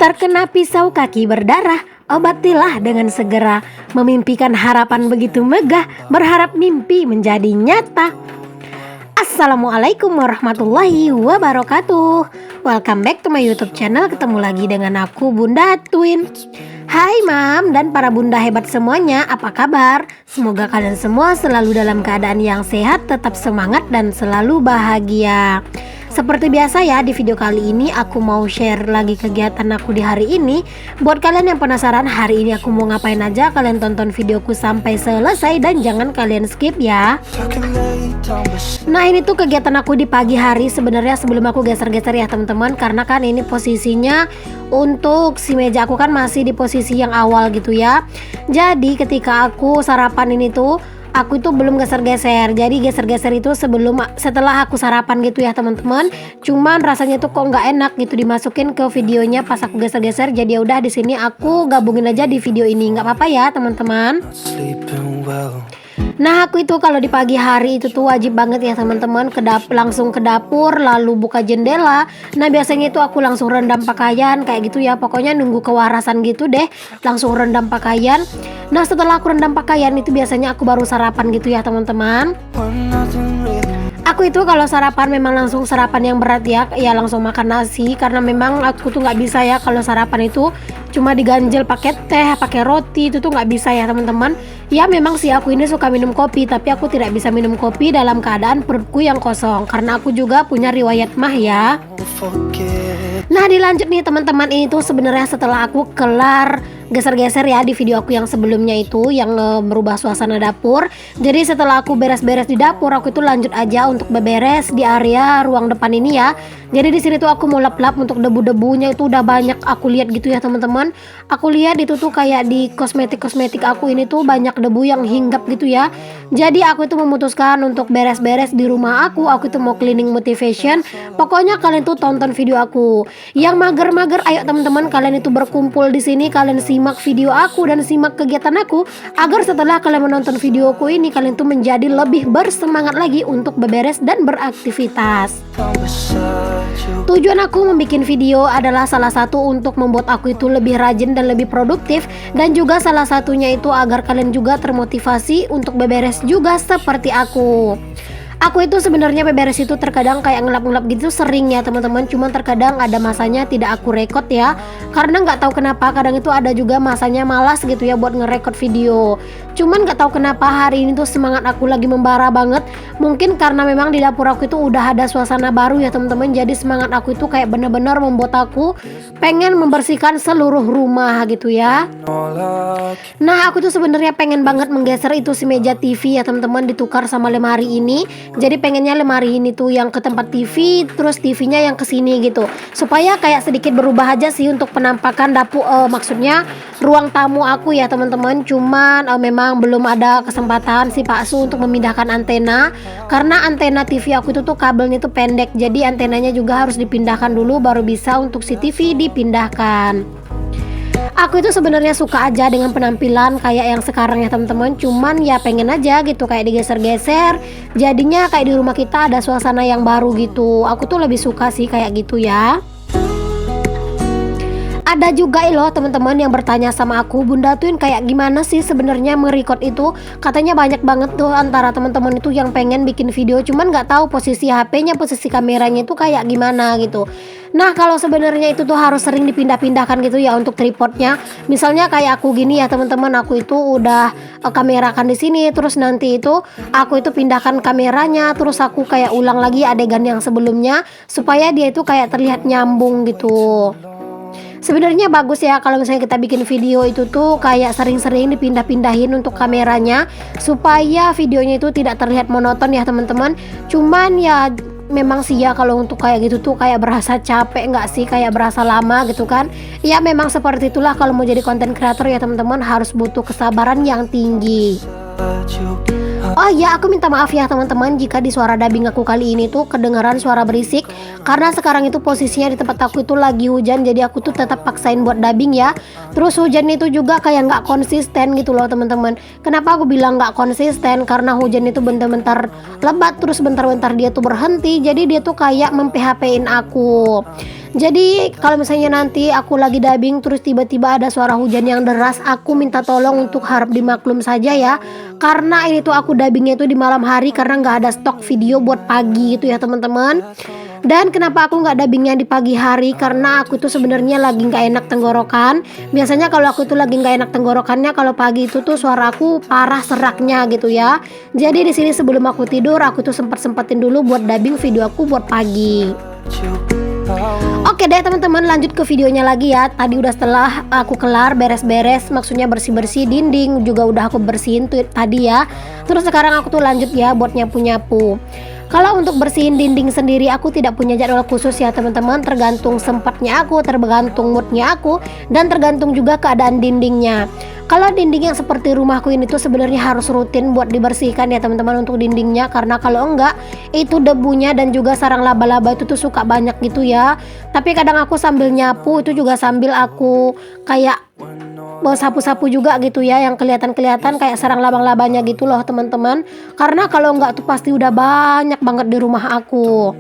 Terkena pisau kaki berdarah, obatilah dengan segera. Memimpikan harapan begitu megah, berharap mimpi menjadi nyata. Assalamualaikum warahmatullahi wabarakatuh. Welcome back to my YouTube channel. Ketemu lagi dengan aku, Bunda Twin. Hai Mam dan para bunda hebat semuanya, apa kabar? Semoga kalian semua selalu dalam keadaan yang sehat, tetap semangat dan selalu bahagia. Seperti biasa ya, di video kali ini aku mau share lagi kegiatan aku di hari ini. Buat kalian yang penasaran hari ini aku mau ngapain aja, kalian tonton videoku sampai selesai dan jangan kalian skip ya. Nah, ini tuh kegiatan aku di pagi hari. Sebenarnya sebelum aku geser-geser ya teman-teman, karena kan ini posisinya untuk si meja aku kan masih di posisi yang awal gitu ya. Jadi ketika aku sarapan ini tuh aku itu belum geser-geser. Jadi geser-geser itu setelah aku sarapan gitu ya teman-teman. Cuman rasanya tuh kok nggak enak gitu dimasukin ke videonya pas aku geser-geser. Jadi ya udah di sini aku gabungin aja di video ini. Nggak apa-apa ya teman-teman. Nah, aku itu kalau di pagi hari itu tuh wajib banget ya teman-teman langsung ke dapur lalu buka jendela. Nah, biasanya itu aku langsung rendam pakaian kayak gitu ya. Pokoknya nunggu kewarasan gitu deh, langsung rendam pakaian. Nah, setelah aku rendam pakaian itu biasanya aku baru sarapan gitu ya teman-teman. Aku itu kalau sarapan memang langsung sarapan yang berat ya langsung makan nasi, karena memang aku tuh nggak bisa ya kalau sarapan itu cuma diganjel pakai teh, pakai roti, itu tuh nggak bisa ya teman-teman. Ya memang sih aku ini suka minum kopi, tapi aku tidak bisa minum kopi dalam keadaan perutku yang kosong, karena aku juga punya riwayat mah ya. Nah, dilanjut nih teman-teman, ini tuh sebenarnya setelah aku kelar geser-geser ya di video aku yang sebelumnya itu yang merubah suasana dapur. Jadi setelah aku beres-beres di dapur, aku itu lanjut aja untuk beberes di area ruang depan ini ya. Jadi di sini tuh aku mau lap-lap untuk debu-debunya, itu udah banyak aku lihat gitu ya teman-teman. Aku lihat itu tuh kayak di kosmetik aku ini tuh banyak debu yang hinggap gitu ya. Jadi aku itu memutuskan untuk beres-beres di rumah aku itu mau cleaning motivation. Pokoknya kalian tuh tonton video aku. Yang mager-mager, ayo teman-teman kalian itu berkumpul di sini, kalian simak video aku dan simak kegiatan aku agar setelah kalian menonton videoku ini kalian tuh menjadi lebih bersemangat lagi untuk beberes dan beraktivitas. Tujuan aku membuat video adalah salah satu untuk membuat aku itu lebih rajin dan lebih produktif, dan juga salah satunya itu agar kalian juga termotivasi untuk beberes juga seperti aku. Aku itu sebenarnya beberes itu terkadang kayak ngelap-ngelap gitu sering ya teman-teman. Cuman terkadang ada masanya tidak aku record ya, karena nggak tahu kenapa kadang itu ada juga masanya malas gitu ya buat ngerekord video. Cuman nggak tahu kenapa hari ini tuh semangat aku lagi membara banget. Mungkin karena memang di dapur aku itu udah ada suasana baru ya teman-teman. Jadi semangat aku itu kayak bener-bener membuat aku pengen membersihkan seluruh rumah gitu ya. Nah, aku tuh sebenarnya pengen banget menggeser itu si meja TV ya teman-teman, ditukar sama lemari ini. Jadi pengennya lemari ini tuh yang ke tempat TV, terus TV-nya yang ke sini gitu. Supaya kayak sedikit berubah aja sih untuk penampakan dapur, maksudnya ruang tamu aku ya teman-teman. Cuman memang belum ada kesempatan si Pak Su untuk memindahkan antena, karena antena TV aku itu tuh kabelnya tuh pendek. Jadi antenanya juga harus dipindahkan dulu baru bisa untuk si TV dipindahkan. Aku itu sebenarnya suka aja dengan penampilan kayak yang sekarang ya teman-teman. Cuman ya pengen aja gitu kayak digeser-geser, jadinya kayak di rumah kita ada suasana yang baru gitu. Aku tuh lebih suka sih kayak gitu ya. Ada juga loh teman-teman yang bertanya sama aku, Bunda Twin kayak gimana sih sebenarnya merecord itu? Katanya banyak banget tuh antara teman-teman itu yang pengen bikin video, cuman nggak tahu posisi HP-nya, posisi kameranya itu kayak gimana gitu. Nah, kalau sebenarnya itu tuh harus sering dipindah-pindahkan gitu ya untuk tripodnya. Misalnya kayak aku gini ya teman-teman, aku itu udah kamerakan di sini, terus nanti itu aku itu pindahkan kameranya, terus aku kayak ulang lagi adegan yang sebelumnya supaya dia itu kayak terlihat nyambung gitu. Sebenarnya bagus ya kalau misalnya kita bikin video itu tuh kayak sering-sering dipindah-pindahin untuk kameranya supaya videonya itu tidak terlihat monoton ya teman-teman. Cuman ya memang sih ya kalau untuk kayak gitu tuh kayak berasa capek nggak sih, kayak berasa lama gitu kan. Ya memang seperti itulah kalau mau jadi konten kreator ya teman-teman, harus butuh kesabaran yang tinggi. Oh ya, aku minta maaf ya teman-teman jika di suara dubbing aku kali ini tuh kedengaran suara berisik. Karena sekarang itu posisinya di tempat aku itu lagi hujan, jadi aku tuh tetap paksain buat dubbing ya. Terus hujan itu juga kayak nggak konsisten gitu loh teman-teman. Kenapa aku bilang nggak konsisten? Karena hujan itu bentar-bentar lebat, terus bentar-bentar dia tuh berhenti. Jadi dia tuh kayak mem-PHP-in aku. Jadi kalau misalnya nanti aku lagi dubbing terus tiba-tiba ada suara hujan yang deras, aku minta tolong untuk harap dimaklum saja ya. Karena ini tuh aku dubbingnya itu di malam hari karena nggak ada stok video buat pagi gitu ya teman-teman. Dan kenapa aku nggak dubbingnya di pagi hari? Karena aku tuh sebenarnya lagi nggak enak tenggorokan. Biasanya kalau aku tuh lagi nggak enak tenggorokannya kalau pagi itu tuh suara aku parah seraknya gitu ya. Jadi di sini sebelum aku tidur aku tuh sempetin dulu buat dubbing video aku buat pagi. Oke deh teman-teman, lanjut ke videonya lagi ya. Tadi udah setelah aku kelar beres-beres, maksudnya bersih-bersih dinding juga udah aku bersihin tuh tadi ya. Terus sekarang aku tuh lanjut ya buat nyapu-nyapu. Kalau untuk bersihin dinding sendiri aku tidak punya jadwal khusus ya teman-teman, tergantung sempatnya aku, tergantung moodnya aku, dan tergantung juga keadaan dindingnya. Kalau dinding yang seperti rumahku ini tuh sebenarnya harus rutin buat dibersihkan ya teman-teman untuk dindingnya, karena kalau enggak itu debunya dan juga sarang laba-laba itu tuh suka banyak gitu ya. Tapi kadang aku sambil nyapu itu juga sambil aku kayak bawa sapu-sapu juga gitu ya, yang kelihatan-kelihatan kayak sarang labang-labanya gitu loh teman-teman. Karena kalau enggak tuh pasti udah banyak banget di rumah aku.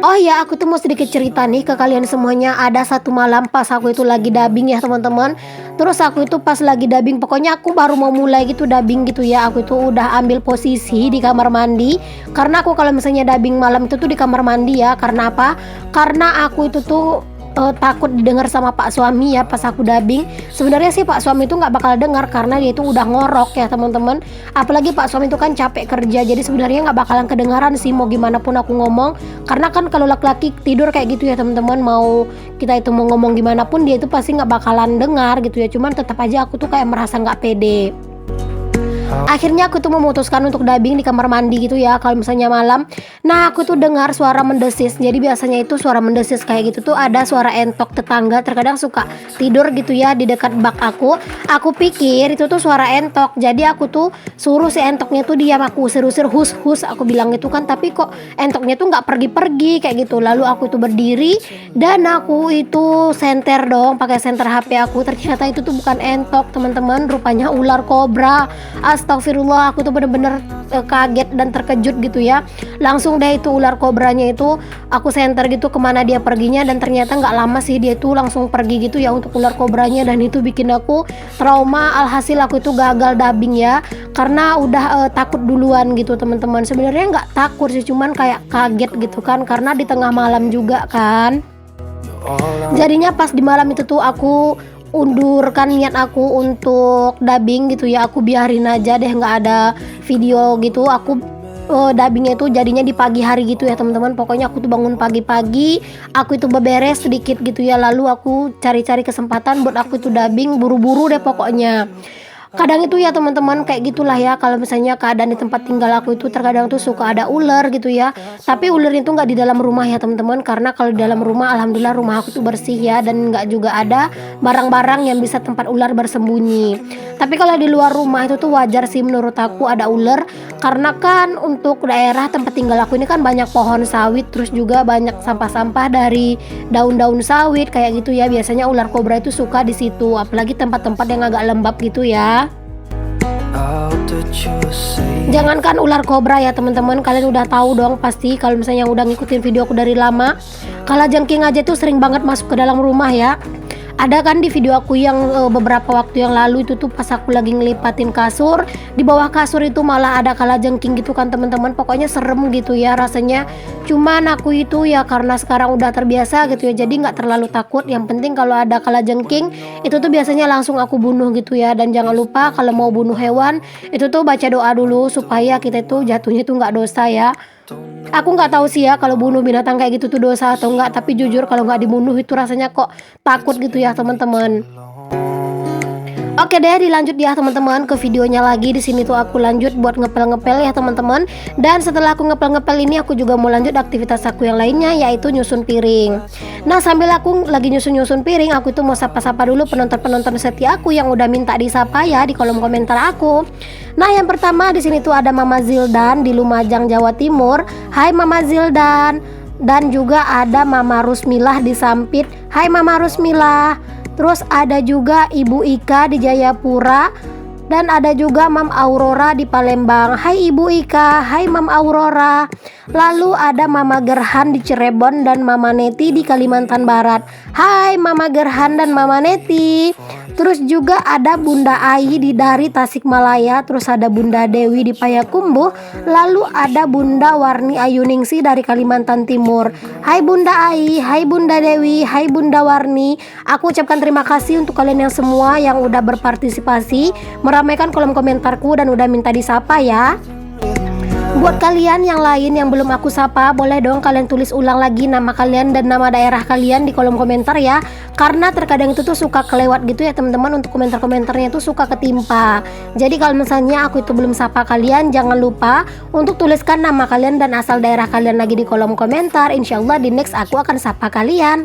Oh ya, aku tuh mau sedikit cerita nih ke kalian semuanya. Ada satu malam pas aku itu lagi dubbing ya teman-teman. Terus aku itu pas lagi dubbing, pokoknya aku baru mau mulai gitu dubbing gitu ya. Aku itu udah ambil posisi di kamar mandi. Karena aku kalau misalnya dubbing malam itu tuh di kamar mandi ya. Karena apa? Karena aku itu tuh takut didengar sama Pak suami ya pas aku dubbing. Sebenarnya sih Pak suami itu nggak bakal dengar karena dia itu udah ngorok ya teman-teman. Apalagi Pak suami itu kan capek kerja, jadi sebenarnya nggak bakalan kedengaran sih mau gimana pun aku ngomong. Karena kan kalau laki-laki tidur kayak gitu ya teman-teman, mau kita itu mau ngomong gimana pun dia itu pasti nggak bakalan dengar gitu ya. Cuman tetap aja aku tuh kayak merasa nggak pede. Akhirnya aku tuh memutuskan untuk dubbing di kamar mandi gitu ya kalau misalnya malam. Nah aku tuh dengar suara mendesis. Jadi biasanya itu suara mendesis kayak gitu tuh ada suara entok tetangga terkadang suka tidur gitu ya di dekat bak aku. Aku pikir itu tuh suara entok. Jadi aku tuh suruh si entoknya tuh diam, aku usir-usir, hus aku bilang gitu kan. Tapi kok entoknya tuh nggak pergi-pergi kayak gitu. Lalu aku itu berdiri dan aku itu senter dong pakai senter HP aku. Ternyata itu tuh bukan entok teman-teman, rupanya ular kobra. Astagfirullah, aku tuh bener-bener kaget dan terkejut gitu ya. Langsung deh itu ular kobranya itu aku senter gitu kemana dia perginya, dan ternyata nggak lama sih dia tuh langsung pergi gitu ya untuk ular kobranya. Dan itu bikin aku trauma, alhasil aku itu gagal dubbing ya karena udah takut duluan gitu teman-teman. Sebenarnya nggak takut sih, cuman kayak kaget gitu kan karena di tengah malam juga kan. Jadinya pas di malam itu tuh aku undurkan niat aku untuk dubbing gitu ya. Aku biarin aja deh nggak ada video gitu. Aku dubbingnya itu jadinya di pagi hari gitu ya teman-teman. Pokoknya aku tuh bangun pagi-pagi, aku itu beberes sedikit gitu ya, lalu aku cari-cari kesempatan buat aku itu dubbing buru-buru deh pokoknya. Kadang itu ya teman-teman kayak gitulah ya, kalau misalnya keadaan di tempat tinggal aku itu terkadang tuh suka ada ular gitu ya. Tapi ular itu nggak di dalam rumah ya teman-teman, karena kalau di dalam rumah alhamdulillah rumah aku tuh bersih ya, dan nggak juga ada barang-barang yang bisa tempat ular bersembunyi. Tapi kalau di luar rumah itu tuh wajar sih menurut aku ada ular, karena kan untuk daerah tempat tinggal aku ini kan banyak pohon sawit, terus juga banyak sampah-sampah dari daun-daun sawit kayak gitu ya. Biasanya ular kobra itu suka di situ, apalagi tempat-tempat yang agak lembab gitu ya. Jangankan ular kobra ya teman-teman, kalian udah tahu dong pasti kalau misalnya udah ngikutin video aku dari lama, kalajengking aja tuh sering banget masuk ke dalam rumah ya. Ada kan di video aku yang beberapa waktu yang lalu itu tuh pas aku lagi ngelipatin kasur, di bawah kasur itu malah ada kalajengking gitu kan teman-teman. Pokoknya serem gitu ya rasanya. Cuman aku itu ya karena sekarang udah terbiasa gitu ya, jadi nggak terlalu takut. Yang penting kalau ada kalajengking itu tuh biasanya langsung aku bunuh gitu ya. Dan jangan lupa kalau mau bunuh hewan itu tuh baca doa dulu supaya kita itu jatuhnya tuh nggak dosa ya. Aku nggak tahu sih ya kalau bunuh binatang kayak gitu tuh dosa atau enggak, tapi jujur kalau nggak dibunuh itu rasanya kok takut gitu ya teman-teman. Oke deh, dilanjut ya teman-teman ke videonya lagi. Di sini tuh aku lanjut buat ngepel-ngepel ya teman-teman. Dan setelah aku ngepel-ngepel ini aku juga mau lanjut aktivitas aku yang lainnya, yaitu nyusun piring. Nah sambil aku lagi nyusun piring, aku tuh mau sapa-sapa dulu penonton-penonton setia aku yang udah minta disapa ya di kolom komentar aku. Nah, yang pertama di sini tuh ada Mama Zildan di Lumajang, Jawa Timur. Hai Mama Zildan. Dan juga ada Mama Rusmilah di Sampit. Hai Mama Rusmilah. Terus ada juga Ibu Ika di Jayapura. Dan ada juga Mam Aurora di Palembang. Hai Ibu Ika, hai Mam Aurora. Lalu ada Mama Gerhan di Cirebon dan Mama Neti di Kalimantan Barat. Hai Mama Gerhan dan Mama Neti. Terus juga ada Bunda Ai dari Tasikmalaya. Terus ada Bunda Dewi di Payakumbuh. Lalu ada Bunda Warni Ayuningsi dari Kalimantan Timur. Hai Bunda Ai, hai Bunda Dewi, hai Bunda Warni. Aku ucapkan terima kasih untuk kalian yang semua yang udah berpartisipasi, meramaikan kolom komentarku dan udah minta disapa ya. Buat kalian yang lain yang belum aku sapa, boleh dong kalian tulis ulang lagi nama kalian dan nama daerah kalian di kolom komentar ya. Karena terkadang itu tuh suka kelewat gitu ya teman-teman, untuk komentar-komentarnya itu suka ketimpa. Jadi kalau misalnya aku itu belum sapa kalian, jangan lupa untuk tuliskan nama kalian dan asal daerah kalian lagi di kolom komentar. Insya Allah di next aku akan sapa kalian.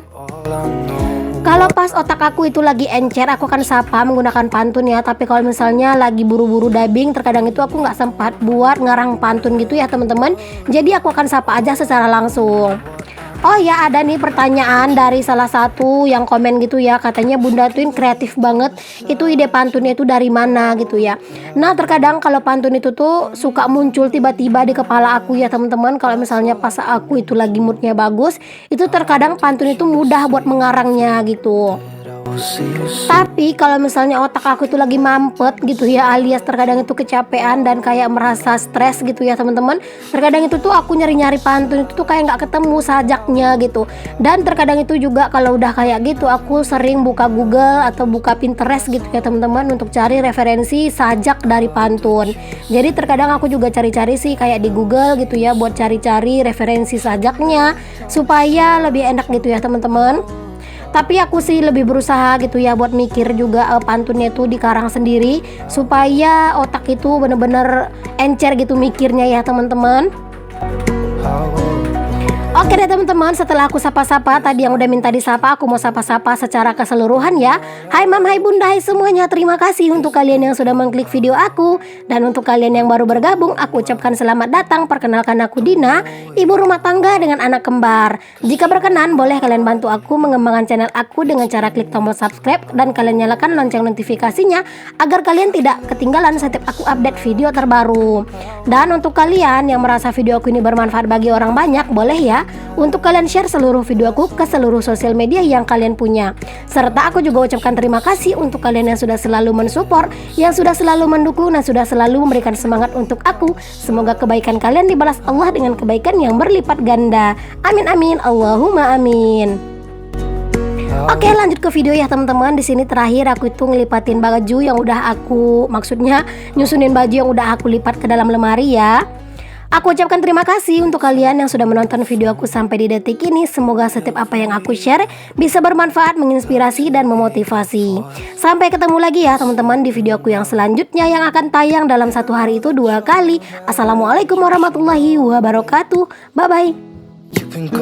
Kalau pas otak aku itu lagi encer, aku akan sapa menggunakan pantun ya. Tapi kalau misalnya lagi buru-buru dubbing, terkadang itu aku nggak sempat buat ngarang pantun gitu ya teman-teman. Jadi aku akan sapa aja secara langsung. Oh ya, ada nih pertanyaan dari salah satu yang komen gitu ya. Katanya Bunda Twin kreatif banget, itu ide pantunnya itu dari mana gitu ya. Nah terkadang kalau pantun itu tuh suka muncul tiba-tiba di kepala aku ya teman-teman. Kalau misalnya pas aku itu lagi moodnya bagus, itu terkadang pantun itu mudah buat mengarangnya gitu. Tapi kalau misalnya otak aku itu lagi mampet gitu ya, alias terkadang itu kecapean dan kayak merasa stres gitu ya teman-teman, terkadang itu tuh aku nyari-nyari pantun itu tuh kayak nggak ketemu sajaknya gitu. Dan terkadang itu juga kalau udah kayak gitu, aku sering buka Google atau buka Pinterest gitu ya teman-teman, untuk cari referensi sajak dari pantun. Jadi terkadang aku juga cari-cari sih kayak di Google gitu ya, buat cari-cari referensi sajaknya supaya lebih enak gitu ya teman-teman. Tapi aku sih lebih berusaha gitu ya buat mikir juga pantunnya itu dikarang sendiri supaya otak itu bener-bener encer gitu mikirnya ya teman-teman. Oke deh teman-teman, setelah aku sapa-sapa tadi yang udah minta disapa, aku mau sapa-sapa secara keseluruhan ya. Hai Mam, hai Bunda, hai semuanya. Terima kasih untuk kalian yang sudah mengklik video aku. Dan untuk kalian yang baru bergabung, aku ucapkan selamat datang. Perkenalkan aku Dina, ibu rumah tangga dengan anak kembar. Jika berkenan, boleh kalian bantu aku mengembangkan channel aku dengan cara klik tombol subscribe dan kalian nyalakan lonceng notifikasinya agar kalian tidak ketinggalan setiap aku update video terbaru. Dan untuk kalian yang merasa video aku ini bermanfaat bagi orang banyak, boleh ya untuk kalian share seluruh videoku ke seluruh sosial media yang kalian punya. Serta aku juga ucapkan terima kasih untuk kalian yang sudah selalu mensupport, yang sudah selalu mendukung dan sudah selalu memberikan semangat untuk aku. Semoga kebaikan kalian dibalas Allah dengan kebaikan yang berlipat ganda. Amin amin, Allahumma amin. Oke, lanjut ke video ya teman-teman. Di sini terakhir aku itu ngelipatin baju yang udah aku, maksudnya nyusunin baju yang udah aku lipat ke dalam lemari ya. Aku ucapkan terima kasih untuk kalian yang sudah menonton video aku sampai di detik ini. Semoga setiap apa yang aku share bisa bermanfaat, menginspirasi, dan memotivasi. Sampai ketemu lagi ya teman-teman di video aku yang selanjutnya yang akan tayang dalam satu hari itu 2 kali. Assalamualaikum warahmatullahi wabarakatuh. Bye-bye.